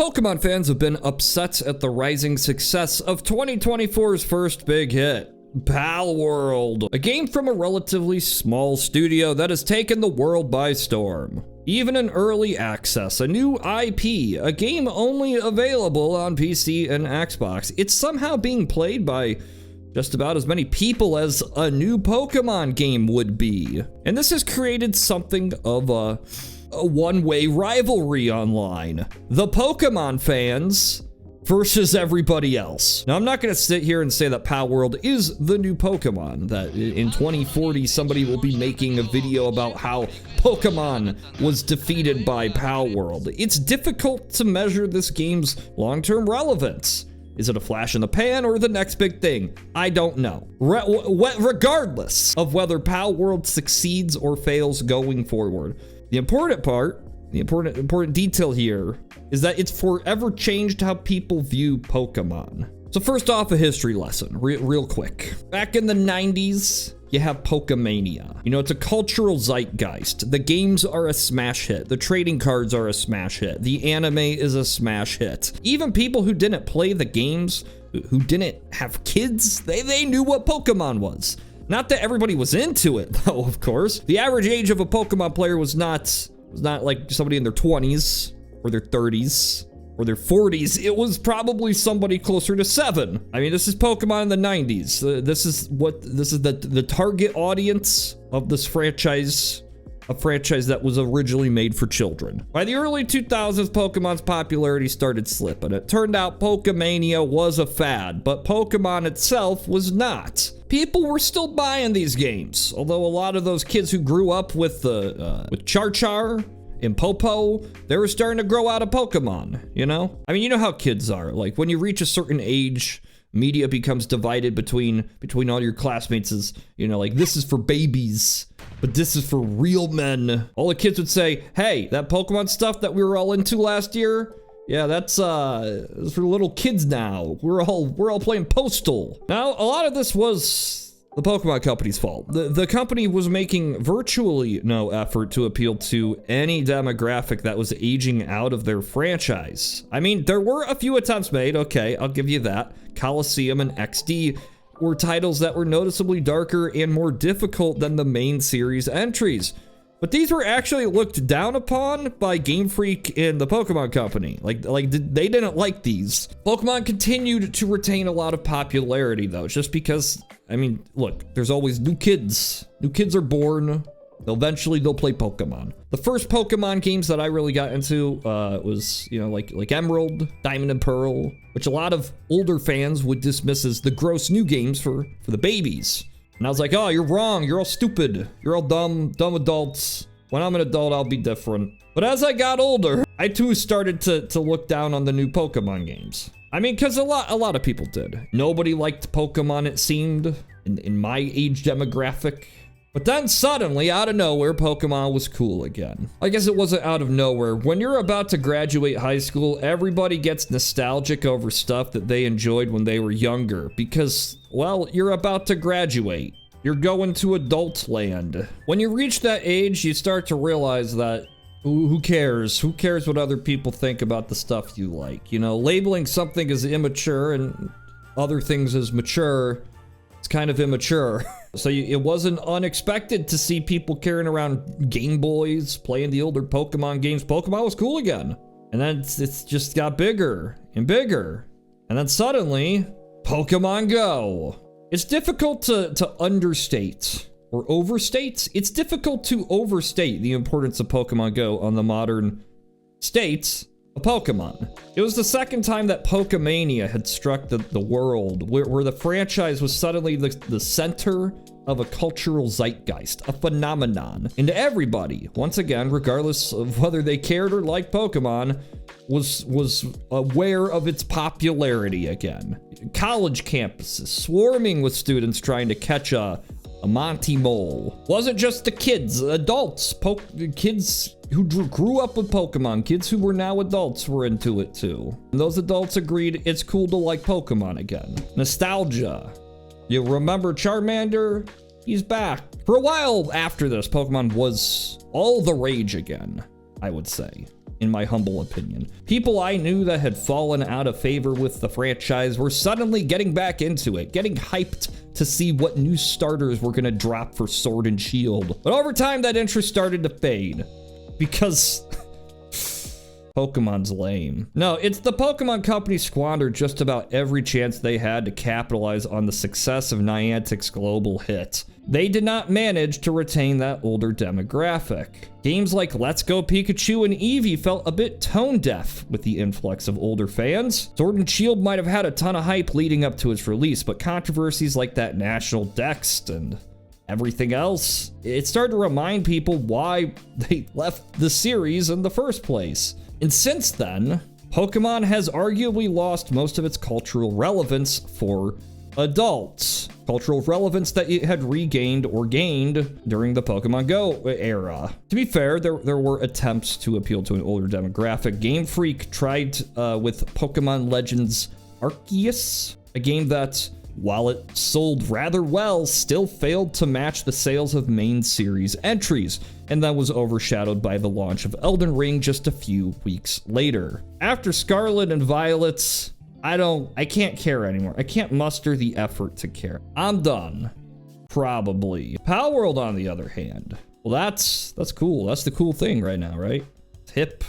Pokemon fans have been upset at the rising success of 2024's first big hit, Palworld, a game from a relatively small studio that has taken the world by storm. Even in early access, a new IP, a game only available on PC and Xbox, it's somehow being played by just about as many people as a new Pokemon game would be. And this has created something of a one-way rivalry online. The Pokemon fans versus everybody else. Now, I'm not gonna sit here and say that Palworld is the new Pokemon, that in 2040 somebody will be making a video about how Pokemon was defeated by Palworld. It's difficult to measure this game's long-term relevance. Is it a flash in the pan or the next big thing? I don't know. Regardless of whether Palworld succeeds or fails going forward, the important part, the important detail here is that it's forever changed how people view Pokemon. So first off, a history lesson, real quick. Back in the 90s, you have Pokemania. You know, it's a cultural zeitgeist. The games are a smash hit. The trading cards are a smash hit. The anime is a smash hit. Even people who didn't play the games, who didn't have kids, they knew what Pokemon was. Not that everybody was into it, though, of course. The average age of a Pokemon player was not like somebody in their 20s or their 30s or their 40s. It was probably somebody closer to 7. I mean, this is Pokemon in the 90s. This is the target audience of this franchise, a franchise that was originally made for children. By the early 2000s, Pokemon's popularity started slipping. It turned out Pokemania was a fad, but Pokemon itself was not. People were still buying these games, although a lot of those kids who grew up with Char and Popo, they were starting to grow out of Pokemon, you know? I mean, you know how kids are. Like, when you reach a certain age, media becomes divided between all your classmates as, you know, like, this is for babies, but this is for real men. All the kids would say, hey, that Pokemon stuff that we were all into last year, yeah, that's for little kids now. We're all playing Postal. Now, a lot of this was the Pokemon Company's fault. The company was making virtually no effort to appeal to any demographic that was aging out of their franchise. I mean, there were a few attempts made, okay, I'll give you that. Coliseum and XD were titles that were noticeably darker and more difficult than the main series entries. But these were actually looked down upon by Game Freak and the Pokemon Company. Like they didn't like these. Pokemon continued to retain a lot of popularity though, just because, I mean, look, there's always new kids. New kids are born. Eventually they'll play Pokemon. The first Pokemon games that I really got into was, you know, like Emerald, Diamond and Pearl, which a lot of older fans would dismiss as the gross new games for the babies. And I was like, oh, you're wrong. You're all stupid. You're all dumb adults. When I'm an adult, I'll be different. But as I got older, I too started to look down on the new Pokemon games. I mean, because a lot of people did. Nobody liked Pokemon, it seemed, in my age demographic. But then suddenly, out of nowhere, Pokemon was cool again. I guess it wasn't out of nowhere. When you're about to graduate high school, everybody gets nostalgic over stuff that they enjoyed when they were younger because, well, you're about to graduate. You're going to adult land. When you reach that age, you start to realize that who cares? Who cares what other people think about the stuff you like? You know, labeling something as immature and other things as mature, it's kind of immature. So it wasn't unexpected to see people carrying around Game Boys, playing the older Pokemon games. Pokemon was cool again. And then it's just got bigger and bigger. And then suddenly, Pokemon Go. It's difficult to understate or overstate. It's difficult to overstate the importance of Pokemon Go on the modern state of Pokemon. It was the second time that Pokemania had struck the world, where the franchise was suddenly the center of a cultural zeitgeist, a phenomenon. And everybody, once again, regardless of whether they cared or liked Pokemon, was aware of its popularity again. College campuses swarming with students trying to catch a Monty Mole. Wasn't just the kids, adults, kids who grew up with Pokemon, kids who were now adults were into it too. And those adults agreed it's cool to like Pokemon again. Nostalgia. You remember Charmander? He's back. For a while after this, Pokemon was all the rage again, I would say. in my humble opinion. People I knew that had fallen out of favor with the franchise were suddenly getting back into it, getting hyped to see what new starters were gonna drop for Sword and Shield. But over time, that interest started to fade because Pokemon's lame. No, it's the Pokemon Company squandered just about every chance they had to capitalize on the success of Niantic's global hit. They did not manage to retain that older demographic. Games like Let's Go Pikachu and Eevee felt a bit tone deaf with the influx of older fans. Sword and Shield might have had a ton of hype leading up to its release, but controversies like that National Dex and everything else, it started to remind people why they left the series in the first place. And since then, Pokemon has arguably lost most of its cultural relevance for adults. Cultural relevance that it had regained or gained during the Pokemon Go era. To be fair, there were attempts to appeal to an older demographic. Game Freak tried with Pokemon Legends Arceus, a game that, while it sold rather well, still failed to match the sales of main series entries, and that was overshadowed by the launch of Elden Ring just a few weeks later. After Scarlet and Violet, I can't care anymore. I can't muster the effort to care. I'm done. Probably. Palworld, on the other hand, well, that's cool. That's the cool thing right now, right? It's hip.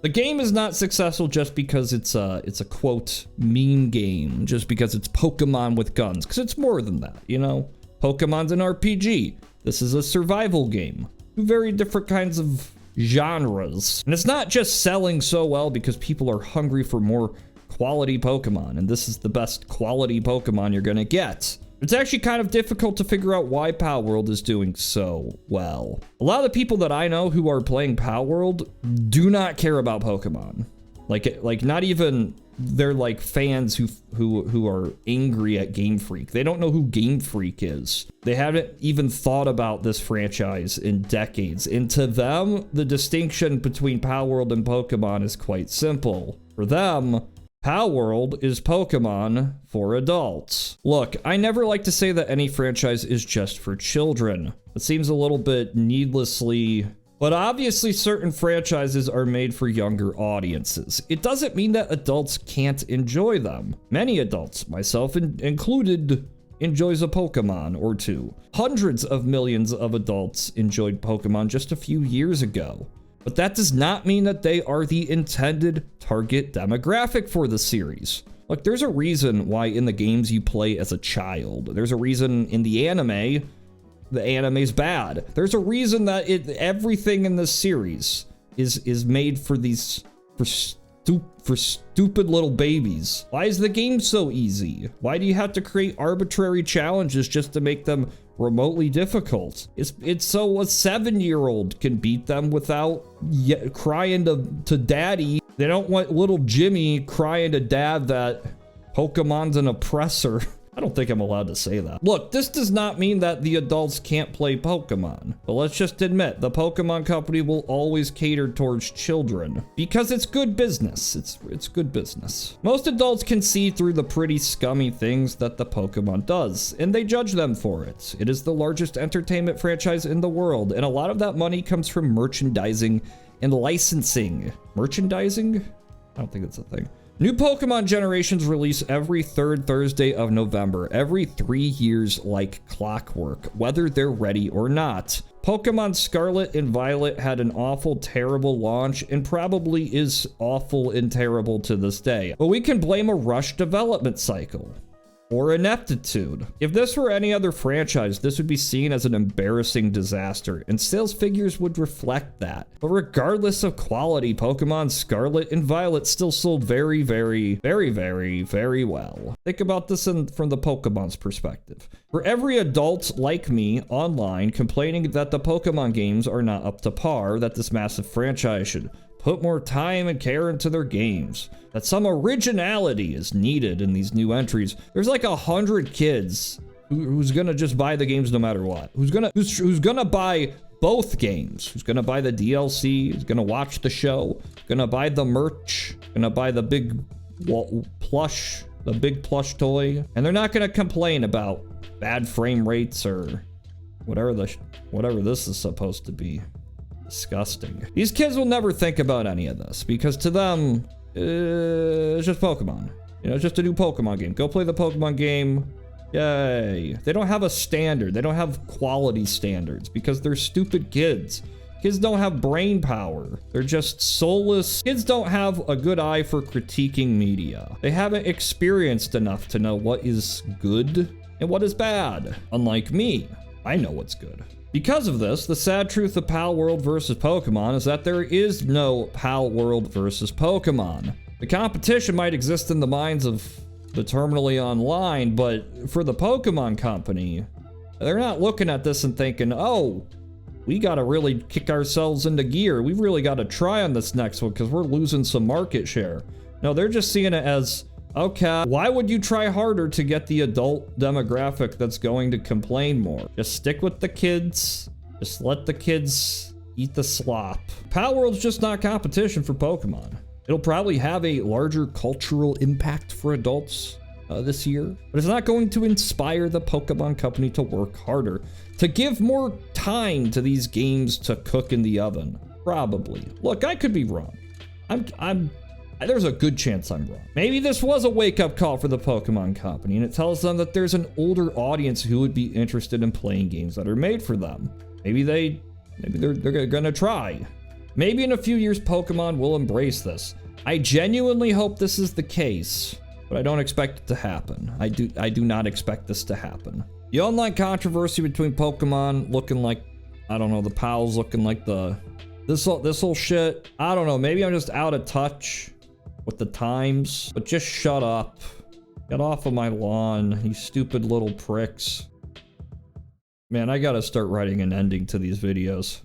The game is not successful just because it's a quote meme game, just because it's Pokemon with guns, because it's more than that, you know? Pokemon's an RPG. This is a survival game. Two very different kinds of genres. And it's not just selling so well because people are hungry for more quality Pokemon, and this is the best quality Pokemon you're gonna get. It's actually kind of difficult to figure out why Palworld is doing so well. A lot of the people that I know who are playing Palworld do not care about Pokemon. Like not even they're like fans who are angry at Game Freak. They don't know who Game Freak is. They haven't even thought about this franchise in decades. And to them, the distinction between Palworld and Pokemon is quite simple. For them, Palworld is Pokemon for adults. Look, I never like to say that any franchise is just for children. It seems a little bit needlessly, but obviously certain franchises are made for younger audiences. It doesn't mean that adults can't enjoy them. Many adults, myself included, enjoys a Pokemon or two. Hundreds of millions of adults enjoyed Pokemon just a few years ago. But that does not mean that they are the intended target demographic for the series. Look, there's a reason why in the games you play as a child. There's a reason in the anime's bad. There's a reason that everything in this series is made for stupid little babies. Why is the game so easy? Why do you have to create arbitrary challenges just to make them remotely difficult? It's so a 7-year-old can beat them without crying to daddy. They don't want little Jimmy crying to dad that Pokemon's an oppressor. I don't think I'm allowed to say that. Look, this does not mean that the adults can't play Pokemon, but let's just admit the Pokemon Company will always cater towards children because it's good business. It's good business. Most adults can see through the pretty scummy things that the Pokemon does, and they judge them for it. It is the largest entertainment franchise in the world, and a lot of that money comes from merchandising and licensing. Merchandising? I don't think that's a thing. New Pokemon generations release every third Thursday of November, every 3 years like clockwork, whether they're ready or not. Pokemon Scarlet and Violet had an awful, terrible launch and probably is awful and terrible to this day. But we can blame a rushed development cycle or ineptitude. If this were any other franchise, this would be seen as an embarrassing disaster, and sales figures would reflect that. But regardless of quality, Pokemon Scarlet and Violet still sold very, very, very, very, very well. Think about this from the Pokemon's perspective. For every adult like me online complaining that the Pokemon games are not up to par, that this massive franchise should put more time and care into their games, that some originality is needed in these new entries. There's like 100 kids who's gonna just buy the games no matter what. Who's gonna buy both games? Who's gonna buy the DLC? Who's gonna watch the show? Gonna buy the merch? Gonna buy the big plush toy? And they're not gonna complain about bad frame rates or whatever this is supposed to be. Disgusting. These kids will never think about any of this because to them, it's just Pokemon. You know, it's just a new Pokemon game. Go play the Pokemon game. Yay. They don't have a standard. They don't have quality standards because they're stupid kids. Kids don't have brain power. They're just soulless. Kids don't have a good eye for critiquing media. They haven't experienced enough to know what is good and what is bad. Unlike me, I know what's good. Because of this, the sad truth of Palworld versus Pokemon is that there is no Palworld versus Pokemon. The competition might exist in the minds of the terminally online, but for the Pokemon company, they're not looking at this and thinking, oh, we gotta really kick ourselves into gear. We've really gotta try on this next one because we're losing some market share. No, they're just seeing it as, okay, why would you try harder to get the adult demographic that's going to complain more? Just stick with the kids. Just let the kids eat the slop. Palworld's just not competition for Pokemon. It'll probably have a larger cultural impact for adults this year, but it's not going to inspire the Pokemon company to work harder, to give more time to these games to cook in the oven. Probably. Look, I could be wrong. There's a good chance I'm wrong. Maybe this was a wake-up call for the Pokemon company, and it tells them that there's an older audience who would be interested in playing games that are made for them. Maybe they're gonna try. Maybe in a few years, Pokemon will embrace this. I genuinely hope this is the case, but I don't expect it to happen. I do not expect this to happen. The online controversy between Pokemon looking like, I don't know, the pals looking like this whole shit. I don't know, maybe I'm just out of touch with the times, but just shut up. Get off of my lawn, you stupid little pricks. Man, I gotta start writing an ending to these videos.